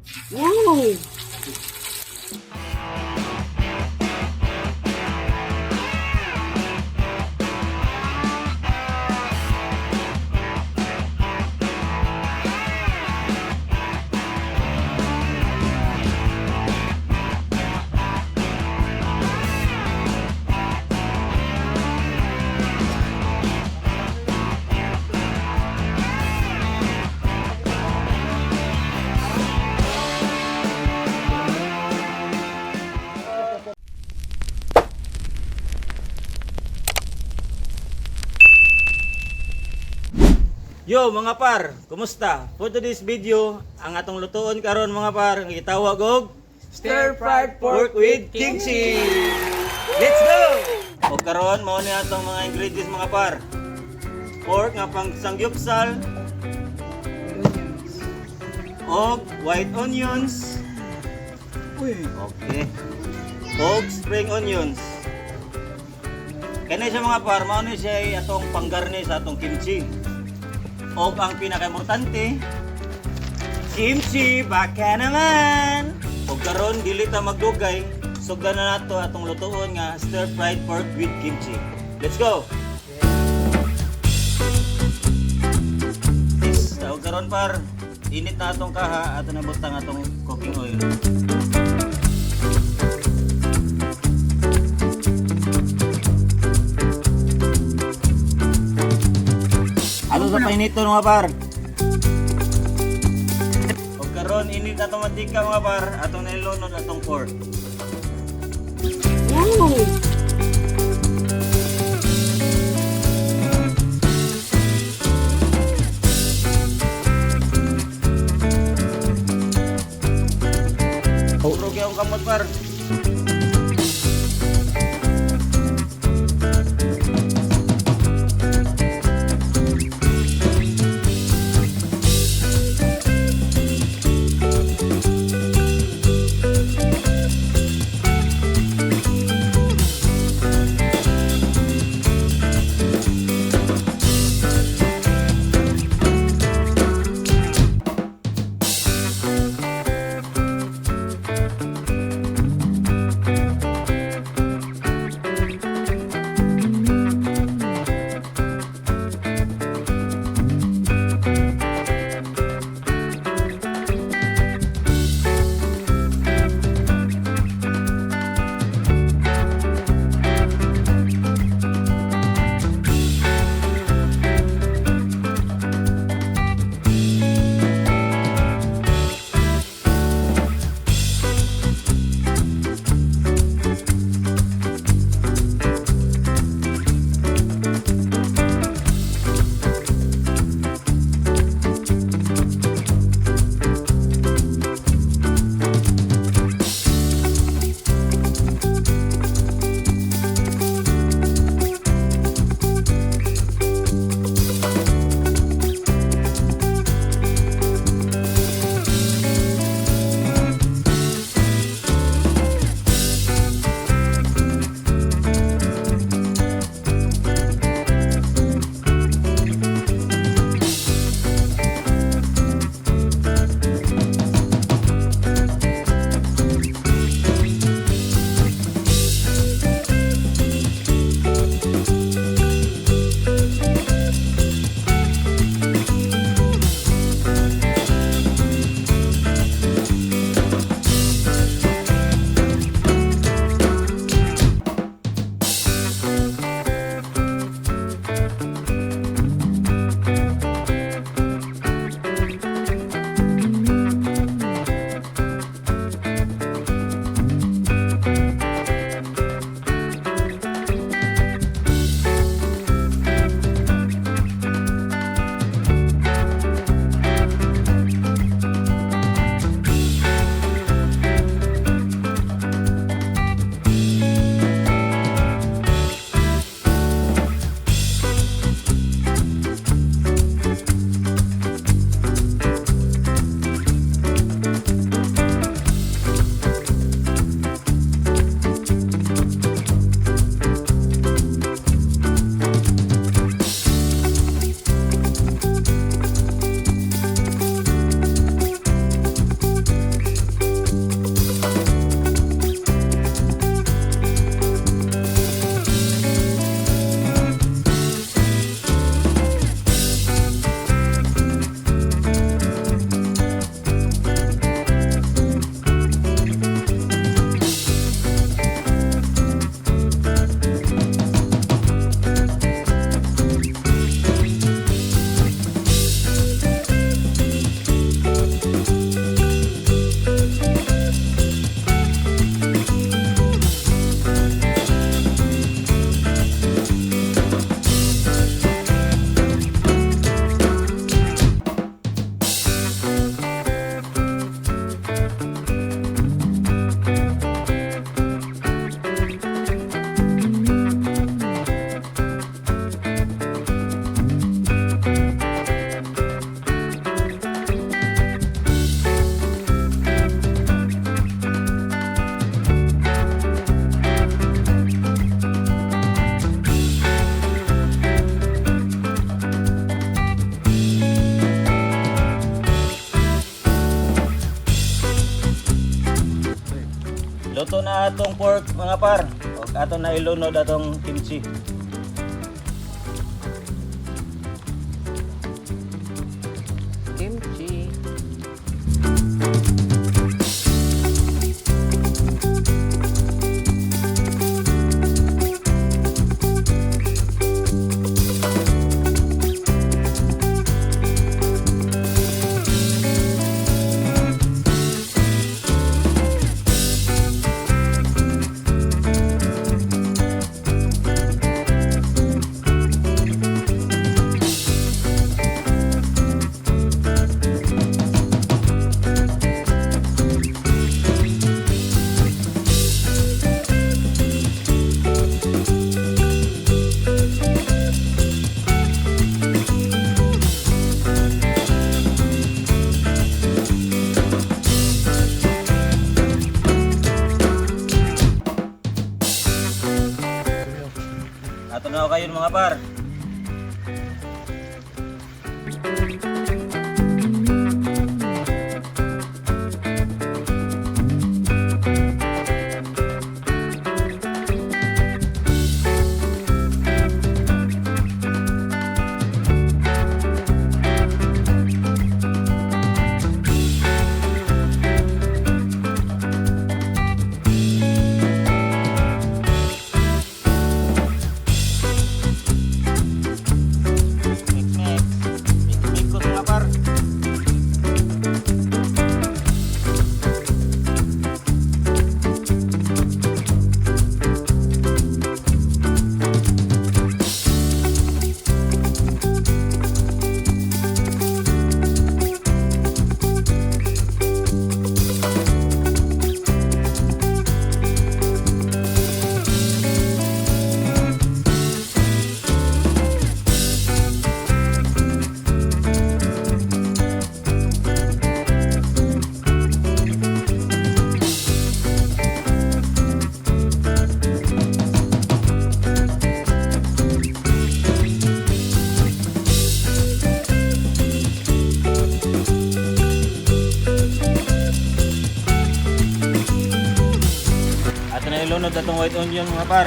Wow! Yo mga par, kumusta? For today's video, ang atong lutuon karon mga par, ang gitawag og Stir-fried pork with kimchi. Let's go! O karon mao ni atong mga ingredients mga par. Pork nga pang sangyupsal, og white onions. Okay. Og spring onions. Kani siya mga par, mao ni siya atong panggarni sa atong kimchi. O ang pinakaimportante, kimchi, baka naman! O karon dili ta magdugay, sugdan na nato atong lutuon nga stir-fried pork with kimchi. Let's go! O karon par, init na atong kaha, ato na butang atong cooking oil. Ano sa painito mga par? O karon init atong mantika mga par, atong nailunod atong pork. Wow! Puro gyud ang kamot par. Luto na atong pork mga par. O ato na ilunod atong kimchi. Kimchi. Ato na kayo mga par. Ikot mga par. Ato na ilunod atong white onion mga par.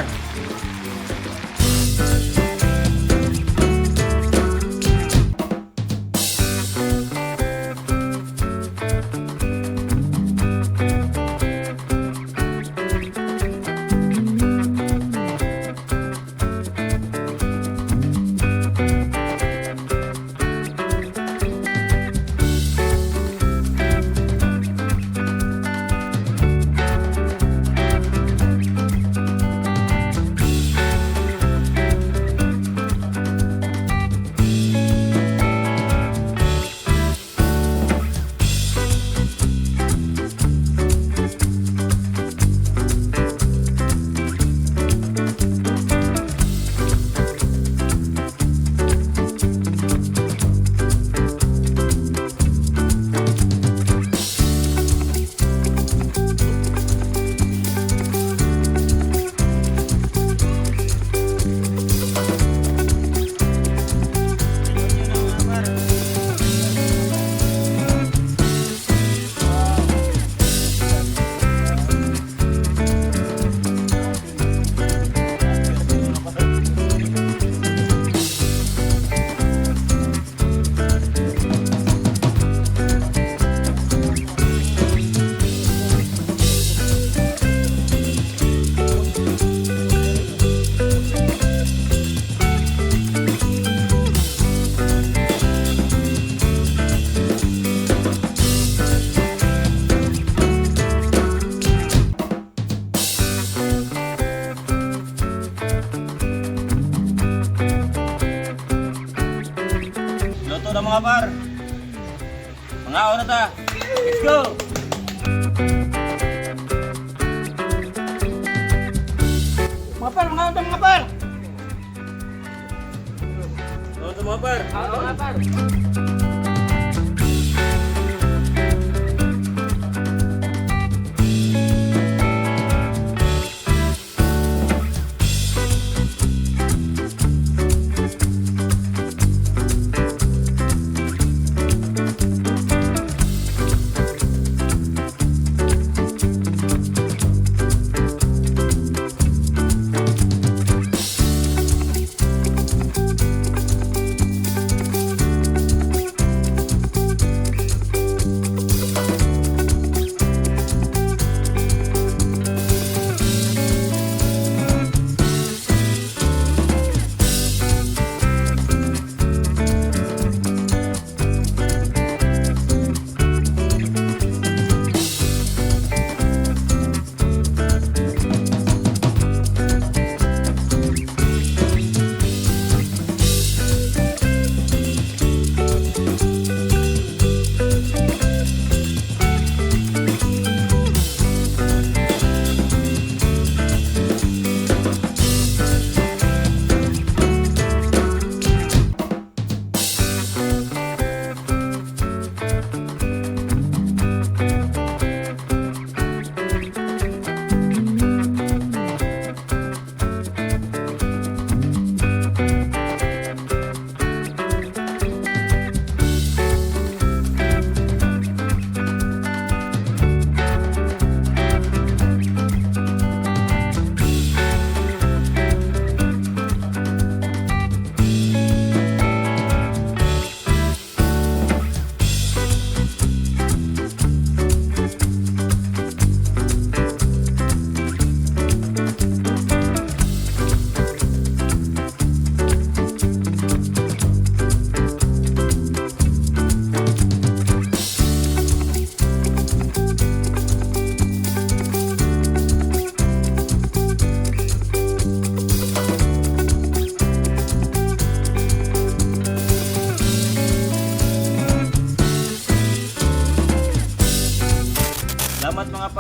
Luto na mga par. Mga na ta. Let's go! Mga par, mga par. Luto mga par. Mga par.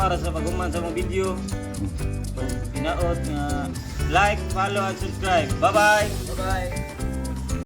para sa paghuman sa mga video. So, hinaot nga like, follow, and subscribe. Bye-bye! Bye-bye.